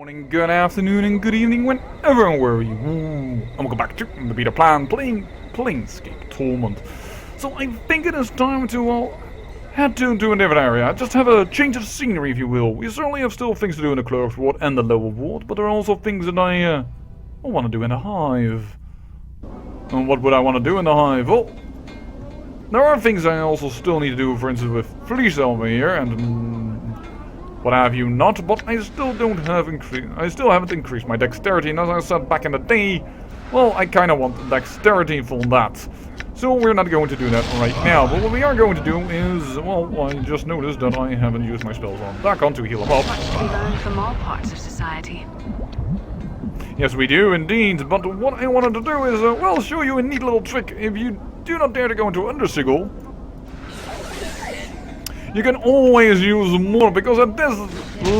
Morning, good afternoon, and good evening, whenever and wherever you. And welcome back to the beta plan, playing Planescape Torment. So I think it is time to, well, head to a different area. Just have a change of scenery, if you will. We certainly have still things to do in the Clerk's Ward and the Lower Ward, but there are also things that I want to do in the Hive. And what would I want to do in the Hive? Well, there are things I also still need to do, for instance, with Fleece over here, and what have you not, but I still haven't increased my dexterity, and as I said back in the day, well, I kinda want dexterity for that. So we're not going to do that right now, but what we are going to do is, well, I just noticed that I haven't used my spells on Dakon to heal him up. We learn from all parts of society. Yes, we do indeed, but what I wanted to do is, well, show you a neat little trick. If you do not dare to go into Undersigil, you can always use more, because at this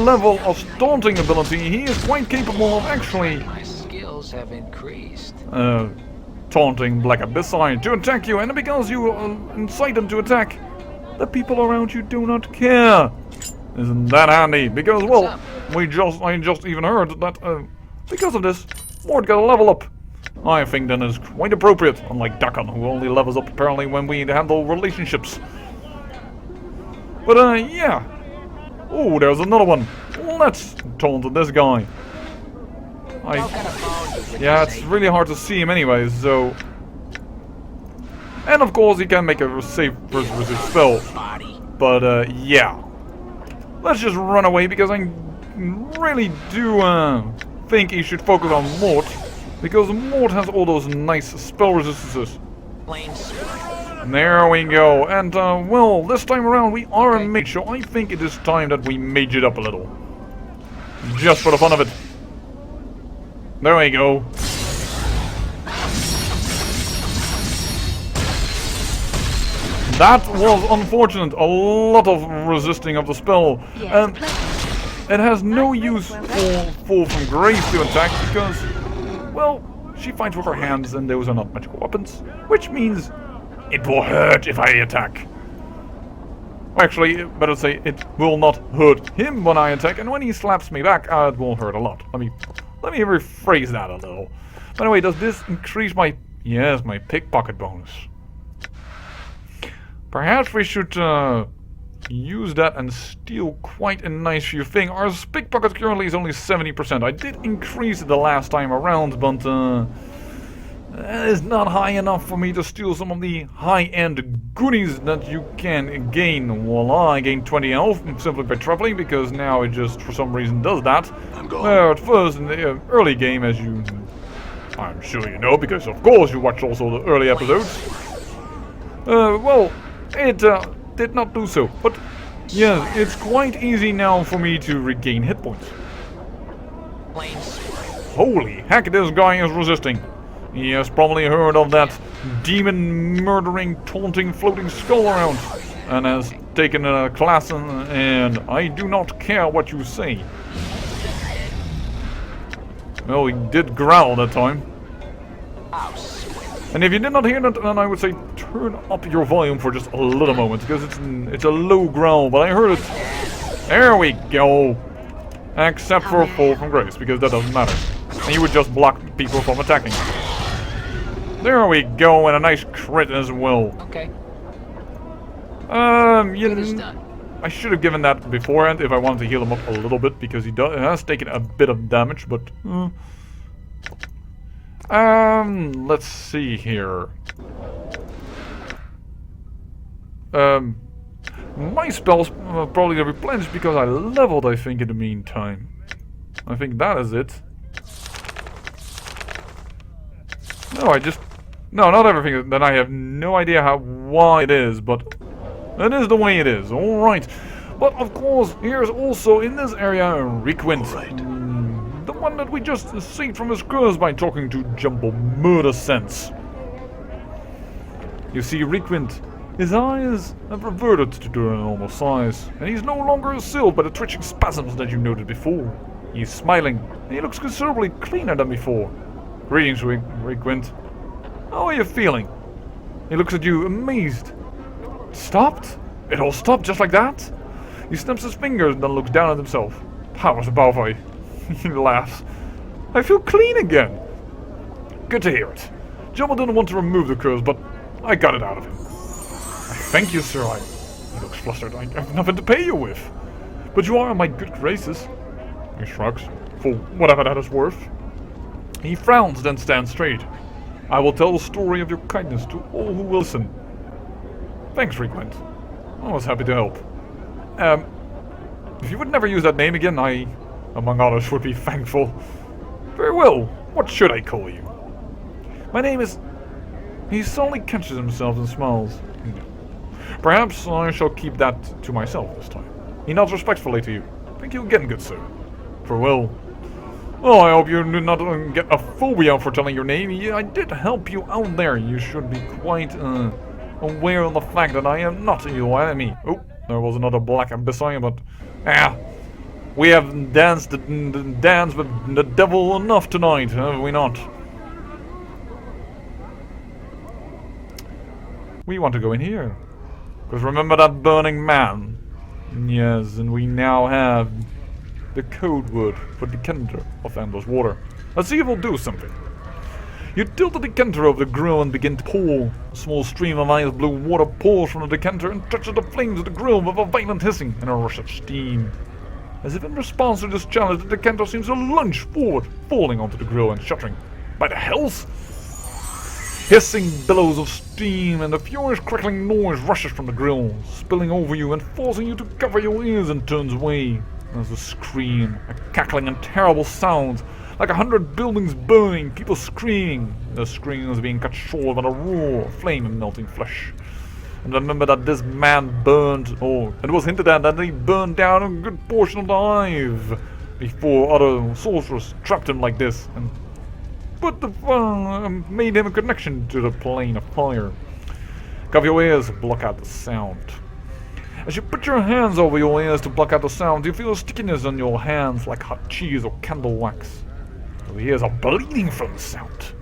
level of taunting ability, he is quite capable of actually My skills have increased. taunting Black Abyssine to attack you, and because you incite them to attack, the people around you do not care. Isn't that handy? Because, well, I just even heard that because of this, Mort got a level up. I think that is quite appropriate, unlike Dakon, who only levels up apparently when we handle relationships. But, yeah. Oh, there's another one. Let's taunt this guy. Yeah, it's really hard to see him anyways, so... And of course, he can make a safe versus resist spell. But, yeah. Let's just run away, because I really do, think he should focus on Mort. Because Mort has all those nice spell resistances. There we go, and well, this time around we are a mage, so I think it is time that we mage it up a little. Just for the fun of it. There we go. That was unfortunate, a lot of resisting of the spell. And it has no use for Fall from Grace to attack, because, well, she fights with her hands and those are not magical weapons, which means it will hurt if I attack. Actually, better say it will not hurt him when I attack, and when he slaps me back, it will hurt a lot. Let me rephrase that a little. By the way, does this increase my... Yes, my pickpocket bonus. Perhaps we should use that and steal quite a nice few things. Our pickpocket currently is only 70%. I did increase it the last time around, but that is not high enough for me to steal some of the high-end goodies that you can gain. Voila, I gained 20 health simply by traveling, because now it just for some reason does that. At first in the early game, as I'm sure you know, because of course you watched also the early episodes. Well, it did not do so, but yes, it's quite easy now for me to regain hit points. Holy heck, this guy is resisting. He has probably heard of that demon-murdering, taunting, floating skull around, and has taken a class, and I do not care what you say. Well, he did growl that time. And if you did not hear that, then I would say turn up your volume for just a little moment, because it's a low growl, but I heard it. There we go. Except for Fall from Grace, because that doesn't matter. And you would just block people from attacking. There we go, and a nice crit as well. Okay. I should have given that beforehand if I wanted to heal him up a little bit, because he has taken a bit of damage, but... let's see here. My spells probably replenished because I leveled, I think, in the meantime. I think that is it. No, not everything. Then I have no idea why it is, but it is the way it is. All right. But of course, here's also in this area Requint, the one that we just saved from his curse by talking to Jumbo Murder Sense. You see, Requint, his eyes have reverted to their normal size, and he's no longer assailed by the twitching spasms that you noted before. He's smiling, and he looks considerably cleaner than before. Greetings, Requint. How are you feeling? He looks at you, amazed. Stopped? It all stopped just like that? He snaps his fingers and then looks down at himself. Powers above, He laughs. I feel clean again. Good to hear it. Jumbo didn't want to remove the curse, but I got it out of him. Thank you, sir. He looks flustered. I have nothing to pay you with. But you are in my good graces. He shrugs. For whatever that is worth. He frowns, then stands straight. I will tell the story of your kindness to all who will listen. Thanks, Frequent. I was happy to help. If you would never use that name again, I, among others, would be thankful. Very well. What should I call you? My name is... He suddenly catches himself and smiles. Perhaps I shall keep that to myself this time. He nods respectfully to you. Thank you again, good sir. Farewell. Oh, I hope you do not get a phobia for telling your name. I did help you out there. You should be quite aware of the fact that I am not your enemy. Oh, there was another black beside, but we have danced the dance with the devil enough tonight, have we not? We want to go in here. Because remember that burning man? Yes, and we now have the code word for decanter of endless water. Let's see if we'll do something. You tilt the decanter over the grill and begin to pour. A small stream of ice blue water pours from the decanter and touches the flames of the grill with a violent hissing and a rush of steam. As if in response to this challenge, the decanter seems to lunge forward, falling onto the grill and shattering. By the hells! Hissing billows of steam and a furious crackling noise rushes from the grill, spilling over you and forcing you to cover your ears and turns away. There's a scream, a cackling and terrible sound, like 100 buildings burning, people screaming. The screams being cut short by a roar of flame and melting flesh. And remember that this man burned, or it was hinted at that he burned down a good portion of the hive before other sorcerers trapped him like this and made him a connection to the plane of fire. Cover your ears, block out the sound. As you put your hands over your ears to block out the sound, you feel a stickiness on your hands like hot cheese or candle wax. Your ears are bleeding from the sound.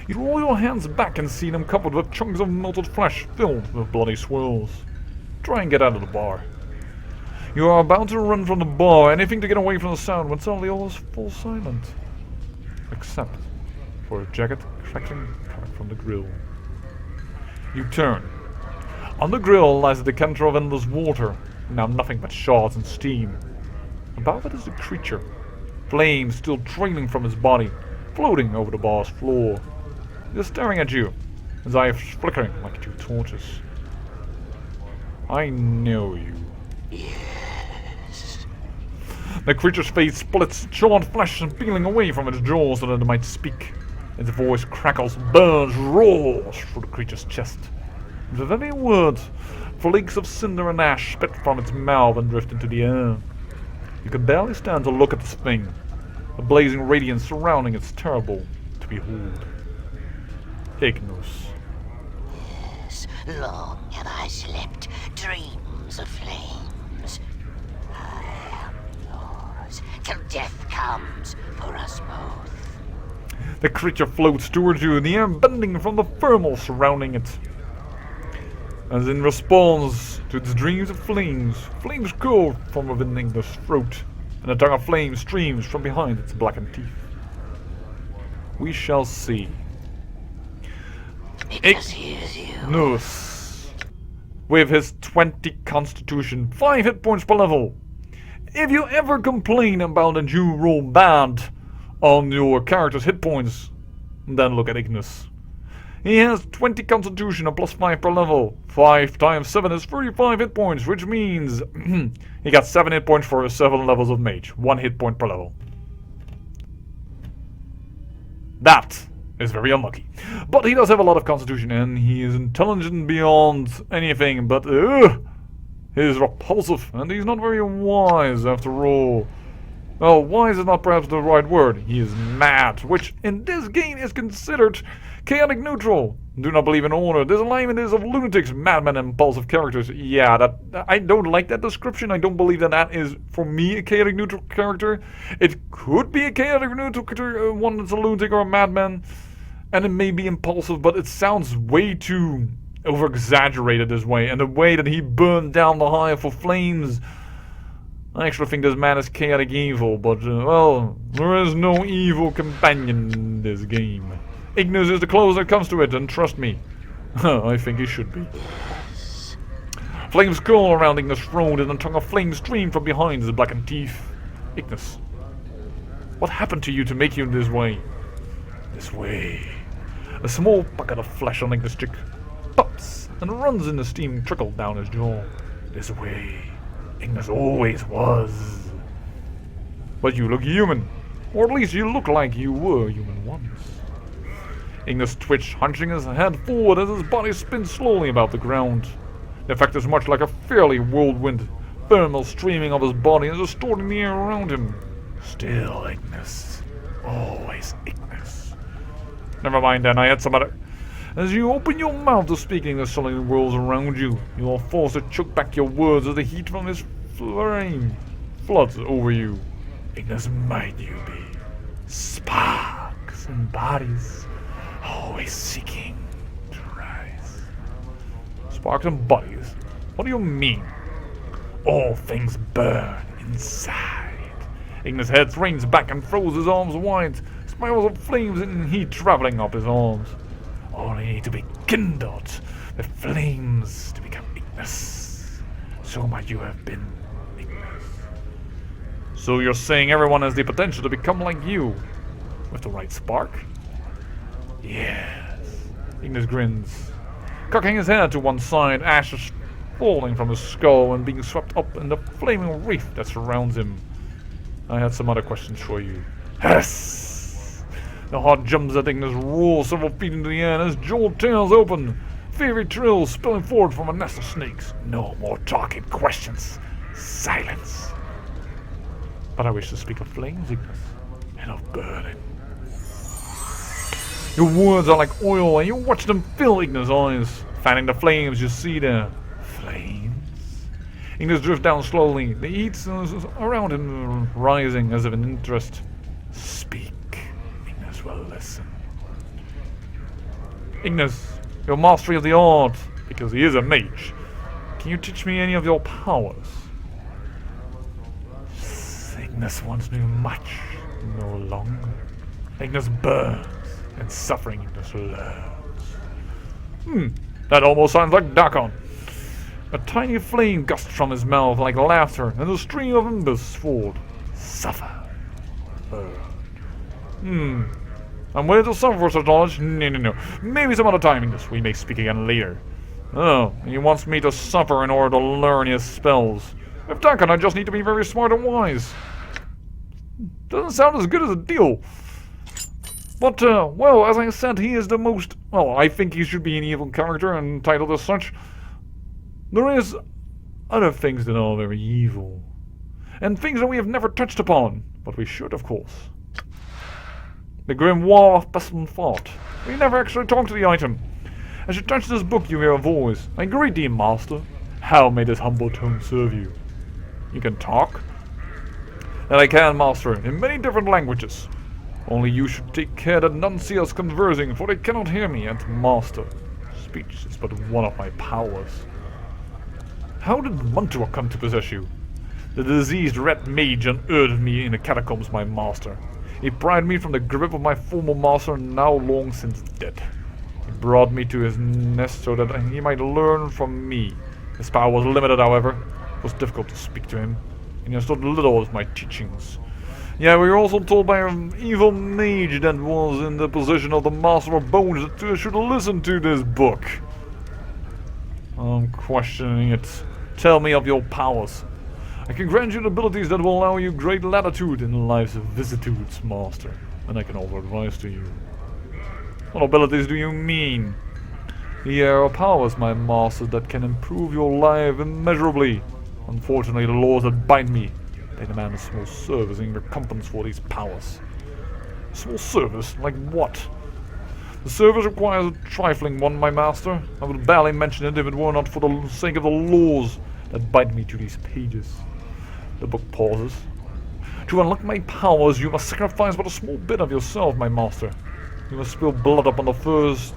You roll your hands back and see them covered with chunks of melted flesh filled with bloody swirls. Try and get out of the bar. You are about to run from the bar, anything to get away from the sound, when suddenly all is full silent. Except for a jagged, crackling crack from the grill. You turn. On the grill lies a decanter of endless water, now nothing but shards and steam. Above it is a creature, flames still trailing from his body, floating over the bar's floor. He is staring at you, his eyes flickering like two torches. I know you. Yes. The creature's face splits, charred flesh and peeling away from its jaw so that it might speak. Its voice crackles, burns, roars through the creature's chest. With every word, flakes of cinder and ash spit from its mouth and drift into the air. You can barely stand to look at this thing. A blazing radiance surrounding it's terrible to behold. Ignis. Yes, long have I slept dreams of flames. I am yours till death comes for us both. The creature floats towards you in the air, bending from the thermal surrounding it. As in response to its dreams of flames, flames curl from within Ignis' throat, and a tongue of flame streams from behind its blackened teeth. We shall see. Ignis hears you. Ignis, with his 20 constitution, 5 hit points per level. If you ever complain about that you roll bad on your character's hit points, then look at Ignis. He has 20 constitution and plus 5 per level. 5 times 7 is 35 hit points, which means he got 7 hit points for 7 levels of mage. 1 hit point per level. That is very unlucky. But he does have a lot of constitution and he is intelligent beyond anything, but he is repulsive and he's not very wise after all. Well, wise is not perhaps the right word. He is mad, which in this game is considered chaotic neutral. Do not believe in order. This alignment is of lunatics, madmen, and impulsive characters. Yeah, I don't like that description. I don't believe that is, for me, a chaotic neutral character. It could be a chaotic neutral character, one that's a lunatic or a madman, and it may be impulsive, but it sounds way too over-exaggerated this way. And the way that he burned down the hive for flames, I actually think this man is chaotic evil, but, well, there is no evil companion in this game. Ignis is the closest it comes to it, and trust me, I think he should be. Flames curl around Ignis' throat, and a tongue of flame stream from behind his blackened teeth. Ignis, what happened to you to make you this way? This way. A small bucket of flesh on Ignis' cheek pops and runs in the steam trickle down his jaw. This way. Ignis always was. But you look human. Or at least you look like you were human once. Ignis twitched, hunching his head forward as his body spins slowly about the ground. The effect is much like a fiery whirlwind, thermal streaming off his body and distorting the air around him. Still Ignis. Always Ignis. Never mind then, I had some other... As you open your mouth to speak, Ignis suddenly whirls around you. You are forced to choke back your words as the heat from his flame floods over you. Ignis might you be. Sparks and bodies, always seeking to rise. Sparks and bodies? What do you mean? All things burn inside. Ignis' head strains back and throws his arms wide, spirals of flames and heat traveling up his arms. Only to be kindled, the flames to become Ignis. So might you have been Ignis. So you're saying everyone has the potential to become like you, with the right spark? Yes. Ignis grins, cocking his head to one side, ashes falling from his skull and being swept up in the flaming wreath that surrounds him. I had some other questions for you. Yes! The heart jumps at Ignis, roars several feet into the air, and his jaw tears open. Fiery trills spilling forward from a nest of snakes. No more talking questions. Silence. But I wish to speak of flames, Ignis, and of burning. Your words are like oil, and you watch them fill Ignis' eyes. Fanning the flames you see there. Flames? Ignis drifts down slowly. The heat around him rising as if in interest. Speak. Ignis will listen. Ignis, your mastery of the art, because he is a mage. Can you teach me any of your powers? Ignis wants me much, no longer. Ignis burns, and suffering Ignis learns. That almost sounds like Dakon. A tiny flame gusts from his mouth like laughter, and a stream of embers forward. Suffer. Burn. I'm willing to suffer for such knowledge. No. Maybe some other time in this. We may speak again later. Oh, and he wants me to suffer in order to learn his spells. If Dakon, I just need to be very smart and wise. Doesn't sound as good as a deal. But, well, as I said, he is the most... Well, I think he should be an evil character and entitled as such. There is other things that are very evil. And things that we have never touched upon. But we should, of course. The Grimoire of Pestilent Thought. We never actually talked to the item. As you touch this book, you hear a voice. I greet thee, master. How may this humble tone serve you? You can talk? That I can, master, in many different languages. Only you should take care that none see us conversing, for they cannot hear me, and master, speech is but one of my powers. How did Mantua come to possess you? The diseased red mage unearthed me in the catacombs, my master. He pried me from the grip of my former master, now long since dead. He brought me to his nest so that he might learn from me. His power was limited, however. It was difficult to speak to him, and he understood little of my teachings. Yeah, we were also told by an evil mage that was in the possession of the Master of Bones that I should listen to this book. I'm questioning it. Tell me of your powers. I can grant you abilities that will allow you great latitude in life's vicissitudes, master, and I can offer advice to you. What abilities do you mean? Here are powers, my master, that can improve your life immeasurably. Unfortunately, the laws that bind me, they demand a small service in recompense for these powers. A small service? Like what? The service requires a trifling one, my master. I would barely mention it if it were not for the sake of the laws that bind me to these pages. The book pauses. To unlock my powers, you must sacrifice but a small bit of yourself, my master. You must spill blood upon the first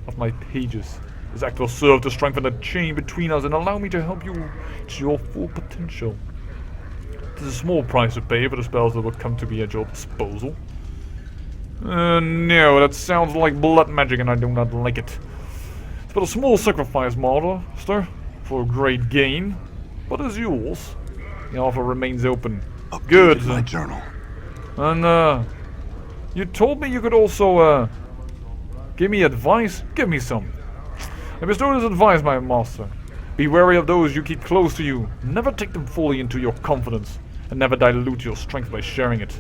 of my pages. This act will serve to strengthen the chain between us and allow me to help you reach your full potential. It's a small price to pay for the spells that will come to be at your disposal. No, that sounds like blood magic and I do not like it. It's but a small sacrifice, Master, for great gain. But as yours, the offer remains open. Good. My journal. And, you told me you could also, give me advice? Give me some. I bestow this advice, my master. Be wary of those you keep close to you. Never take them fully into your confidence, and never dilute your strength by sharing it.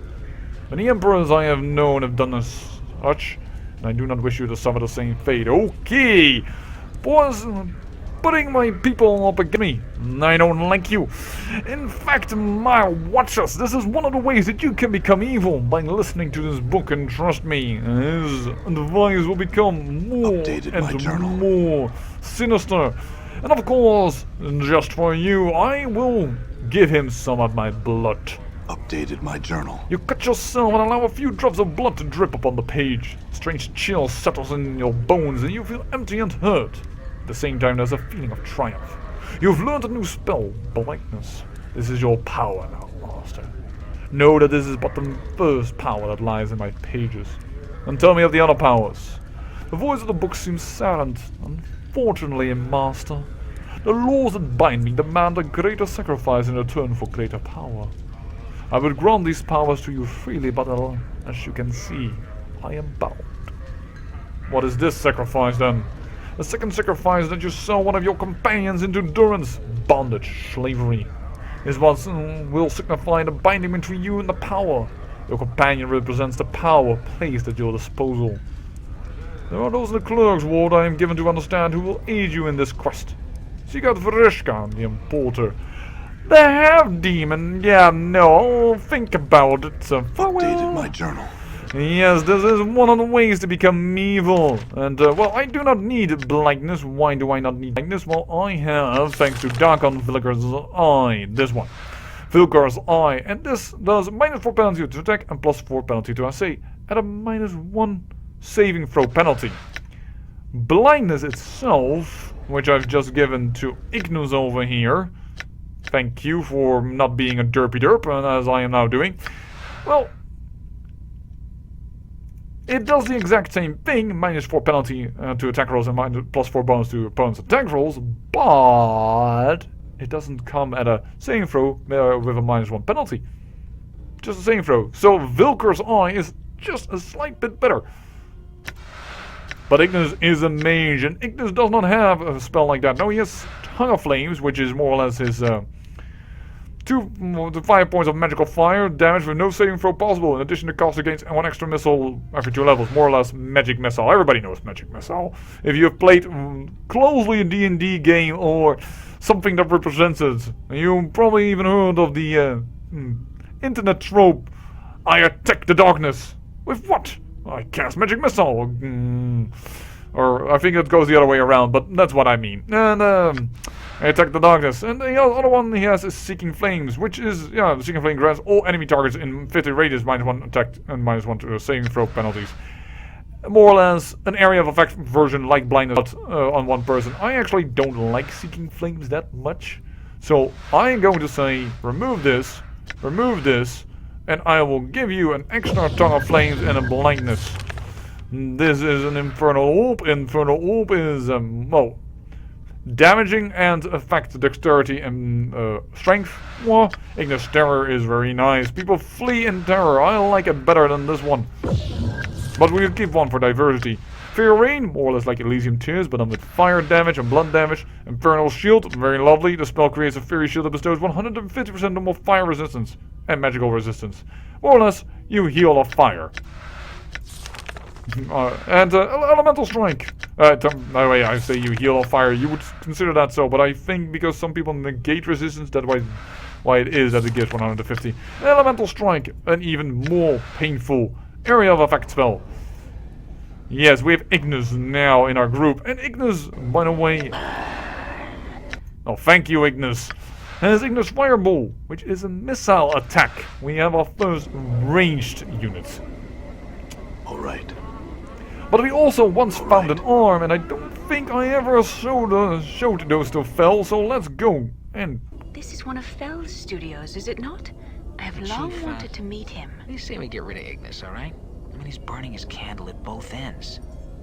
Many emperors I have known have done as such, and I do not wish you to suffer the same fate. Okay! Boys, putting my people up against me. I don't like you. In fact, my watchers, this is one of the ways that you can become evil, by listening to this book, and trust me, his advice will become more and more sinister. And of course, just for you, I will give him some of my blood. Updated my journal. You cut yourself and allow a few drops of blood to drip upon the page. Strange chill settles in your bones and you feel empty and hurt. At the same time, there's a feeling of triumph. You've learned a new spell, blindness. This is your power now, Master. Know that this is but the first power that lies in my pages. And tell me of the other powers. The voice of the book seems silent. Unfortunately, Master, the laws that bind me demand a greater sacrifice in return for greater power. I would grant these powers to you freely, but as you can see, I am bound. What is this sacrifice then? The second sacrifice that you sell one of your companions into durance, bondage, slavery, is what will signify the binding between you and the power. Your companion represents the power placed at your disposal. There are those in the clerk's ward I am given to understand who will aid you in this quest. Seek out Vrishka, the importer. The half-demon, yeah, no, think about it. Updated my journal. Yes, this is one of the ways to become evil. And, well, I do not need blindness. Why do I not need blindness? Well, I have, thanks to Darkon Vilgar's Eye, this one. Vilgar's Eye, and this does -4 penalty to attack and +4 penalty to assay, at a -1 saving throw penalty. Blindness itself, which I've just given to Ignus over here. Thank you for not being a derpy derp, as I am now doing. Well, it does the exact same thing, -4 penalty to attack rolls and +4 bonus to opponent's attack rolls, but it doesn't come at a saving throw with a -1 penalty. Just a saving throw. So Vilkar's Eye is just a slight bit better. But Ignus is a mage, and Ignus does not have a spell like that. No, he has Tongue of Flames, which is more or less his 2 to 5 points of magical fire damage with no saving throw possible, in addition to cast against 1 extra missile every 2 levels. More or less magic missile. Everybody knows magic missile. If you have played closely a D&D game or something that represents it, you probably even heard of the internet trope, I attack the darkness. With what? I cast magic missile. Or I think it goes the other way around, but that's what I mean. And I attack the darkness. And the other one he has is Seeking Flames, which is, yeah, Seeking Flame grants all enemy targets in 50 radius -1 attack and -1 to saving throw penalties. More or less an area of effect version like blindness on one person. I actually don't like Seeking Flames that much. So I am going to say remove this, and I will give you an extra Tongue of Flames and a blindness. This is an Infernal Orb. Infernal Orb is, well, damaging and affects dexterity and strength. Well, Ignis Terror is very nice. People flee in terror. I like it better than this one. But we'll keep one for diversity. Fear Rain, more or less like Elysium Tears, but with fire damage and blood damage. Infernal Shield, very lovely. The spell creates a fairy shield that bestows 150% normal fire resistance and magical resistance. More or less, you heal off fire. And Elemental Strike. By the way, I say you heal off fire. You would consider that so, but I think because some people negate resistance, that's why it is that it gives 150. Elemental Strike, an even more painful area of effect spell. Yes, we have Ignis now in our group. And Ignis, by the way... Oh, thank you, Ignis. Has Ignis Fireball, which is a missile attack. We have our first ranged unit. Alright. But we also once found an arm, and I don't think I ever showed those to Fel, so let's go and This is one of Fell's studios, is it not? I have long Chief, wanted to meet him. Please say we get rid of Ignis, alright? I mean, he's burning his candle at both ends.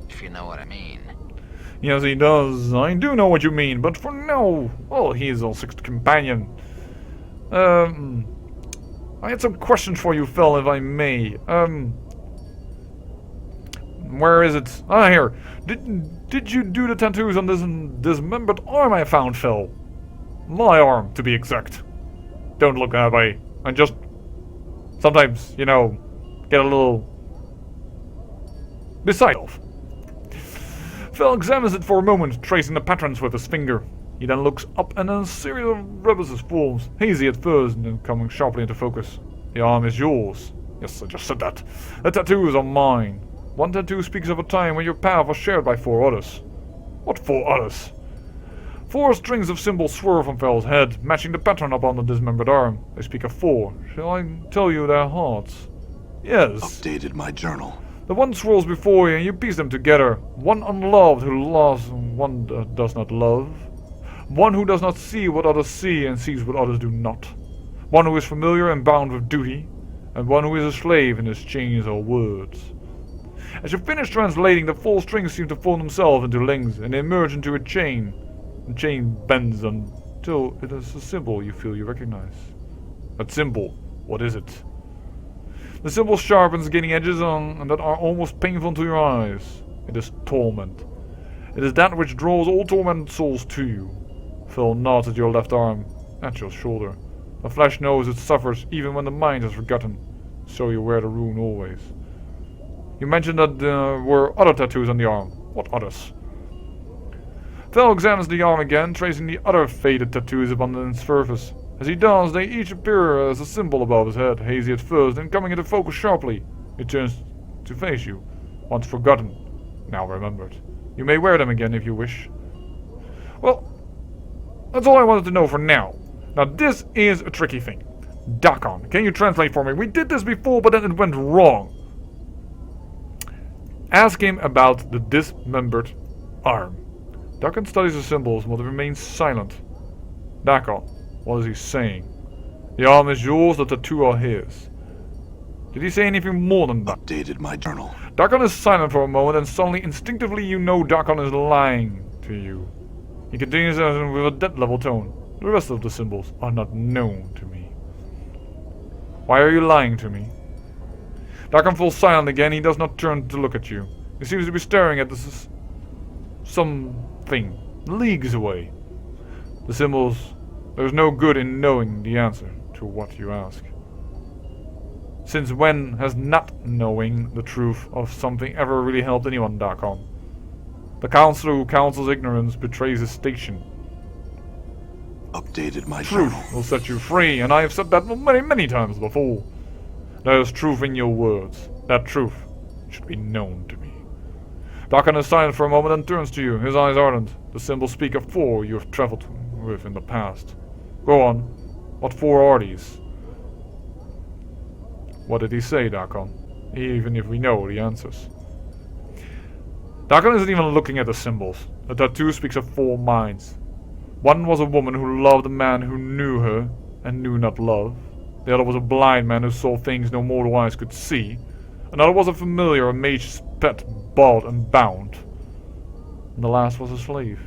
If you know what I mean. Yes, he does. I do know what you mean, but for now, well, he is our sixth companion. I had some questions for you, Phil, if I may. Where is it? Ah, here. Did you do the tattoos on this dismembered arm I found, Phil? My arm, to be exact. Don't look that way. I just sometimes, you know, get a little beside of. Phil examines it for a moment, tracing the patterns with his finger. He then looks up and a series of rebusses forms, hazy at first and then coming sharply into focus. The arm is yours. Yes, I just said that. The tattoos are mine. One tattoo speaks of a time when your path was shared by 4 others. What 4 others? 4 strings of symbols swirl from Fel's head, matching the pattern upon the dismembered arm. They speak of 4. Shall I tell you their hearts? Yes. Updated my journal. The one swirls before you and you piece them together. One unloved who loves, one does not love. One who does not see what others see and sees what others do not. One who is familiar and bound with duty. And one who is a slave in his chains or words. As you finish translating, the 4 strings seem to form themselves into links and they emerge into a chain. The chain bends until it is a symbol you feel you recognize. That symbol, what is it? The symbol sharpens, gaining edges on and that are almost painful to your eyes. It is torment. It is that which draws all tormented souls to you. Phil nods at your left arm, at your shoulder. The flesh knows it suffers even when the mind has forgotten, so you wear the rune always. You mentioned that there were other tattoos on the arm. What others? Phil examines the arm again, tracing the other faded tattoos upon its surface. As he does, they each appear as a symbol above his head, hazy at first, then coming into focus sharply. He turns to face you. Once forgotten, now remembered. You may wear them again if you wish. Well, that's all I wanted to know for now. Now this is a tricky thing. Dakon, can you translate for me? We did this before, but then it went wrong. Ask him about the dismembered arm. Dakon studies the symbols but remains silent. Dakon, what is he saying? The arm is yours, the tattoo are his. Did he say anything more than that? Updated my journal. Dakon is silent for a moment and suddenly instinctively you know Dakon is lying to you. He continues with a dead level tone. The rest of the symbols are not known to me. Why are you lying to me? Dakon falls silent again. He does not turn to look at you. He seems to be staring at something leagues away. The symbols, there is no good in knowing the answer to what you ask. Since when has not knowing the truth of something ever really helped anyone, Dakon? The counselor who counsels ignorance betrays his station. Updated my Truth journal. will set you free, and I have said that many, many times before. There is truth in your words. That truth should be known to me. Dakon is silent for a moment and turns to you, his eyes ardent. The symbols speak of 4 you have traveled with in the past. Go on. What 4 are these? What did he say, Dakon? Even if we know the answers. Dakon isn't even looking at the symbols. The tattoo speaks of 4 minds. One was a woman who loved a man who knew her and knew not love. The other was a blind man who saw things no mortal eyes could see. Another was a familiar, a mage's pet, bought and bound. And the last was a slave.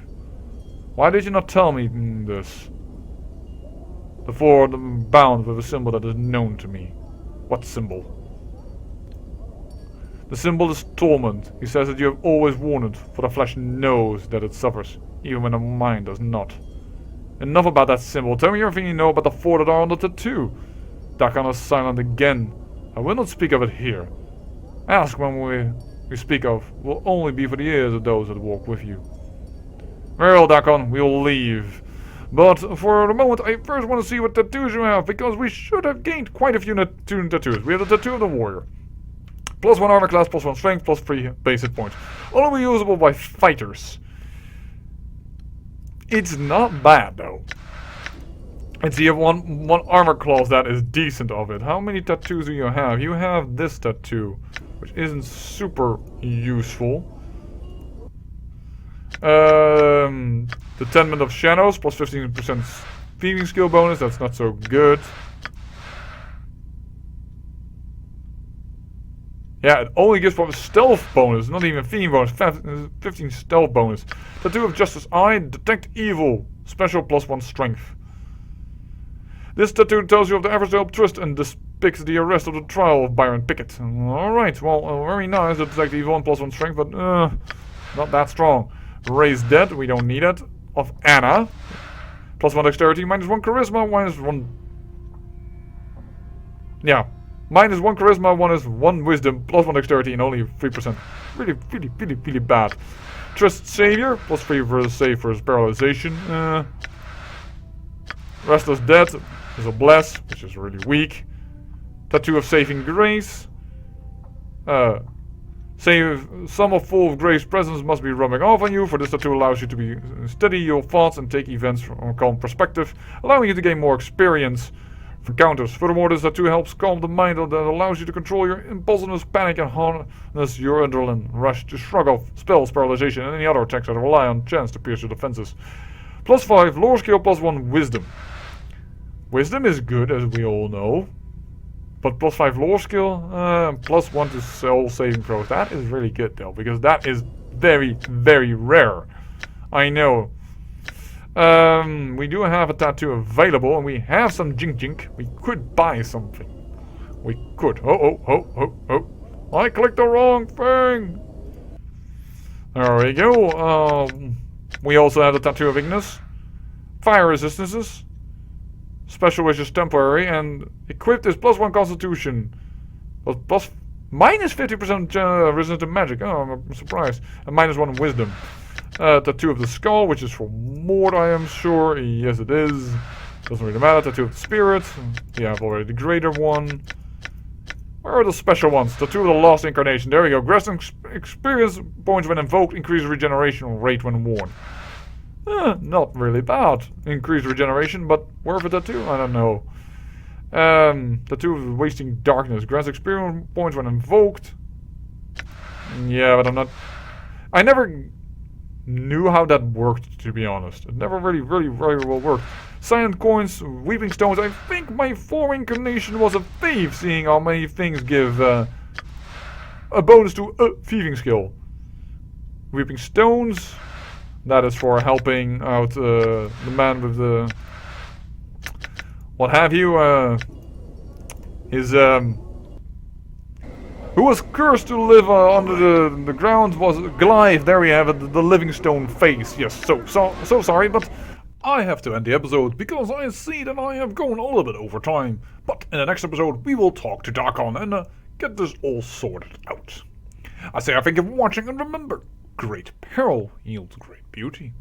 Why did you not tell me this? The 4 of them bound with a symbol that is known to me. What symbol? The symbol is torment. He says that you have always worn it, for the flesh knows that it suffers, even when the mind does not. Enough about that symbol. Tell me everything you know about the 4 that are on the tattoo. Dakon is silent again. I will not speak of it here. Ask when we speak of will only be for the ears of those that walk with you. Very well, Dakon, we will leave. But for the moment, I first want to see what tattoos you have, because we should have gained quite a few tattoos. We have the tattoo of the warrior. +1 armor class, +1 strength, +3 base hit points. Only usable by fighters. It's not bad, though. And so you have one armor class that is decent of it. How many tattoos do you have? You have this tattoo, which isn't super useful. The Tenement of Shadows, +15% thieving skill bonus, that's not so good. Yeah, it only gives for a stealth bonus, not even thieving bonus, 15 stealth bonus. Tattoo of Justice Eye, detect evil, special +1 strength. This tattoo tells you of the efforts to help trust and depicts the arrest of the trial of Byron Pickett. Alright, well, very nice, to detect evil and +1 strength, but not that strong. Raise Dead, we don't need it. Of Anna. +1 dexterity, -1 charisma, -1... Yeah. -1 charisma, -1 wisdom, +1 dexterity, and only 3%. Really bad. Trust Savior, +3 for the save for his paralyzation. Restless Dead is a bless, which is really weak. Tattoo of Saving Grace. Save some of Full of Grace presence must be rubbing off on you, for this tattoo allows you to be steady your thoughts and take events from a calm perspective, allowing you to gain more experience for encounters. Furthermore, this tattoo helps calm the mind that allows you to control your impulsiveness, panic, and harness your adrenaline rush to shrug off spells, paralyzation, and any other attacks that rely on chance to pierce your defenses. +5 lore skill, +1 wisdom. Wisdom is good, as we all know. But +5 lore skill, +1 to soul saving throws. That is really good though, because that is very rare. I know. We do have a tattoo available, and we have some jink. We could buy something. We could. Oh. I clicked the wrong thing. There we go. We also have the tattoo of Ignis. Fire resistances. Special wishes temporary, and equipped is +1 constitution. But -50% resistance to magic. Oh, I'm surprised. And -1 wisdom. Tattoo of the skull, which is for Mort, I am sure. Yes, it is. Doesn't really matter. Tattoo of the spirit. We have already the greater one. Where are the special ones? Tattoo of the lost incarnation. There we go. Grant experience points when invoked. Increase regeneration rate when worn. Not really bad. Increased regeneration, but worth a tattoo? I don't know. Tattoo of Wasting Darkness. Grants experience points when invoked. Yeah, but I'm not... I never knew how that worked, to be honest. It never really very well worked. Silent Coins, Weeping Stones. I think my former incarnation was a thief, seeing how many things give a bonus to a thieving skill. Weeping Stones... That is for helping out the man with the... what have you, who was cursed to live under the ground was Goliath. There we have it, the living stone face. Yes, so sorry, but I have to end the episode because I see that I have gone a little bit over time. But in the next episode we will talk to Darkon and get this all sorted out. I say I thank you for watching, and remember, great peril yields great beauty.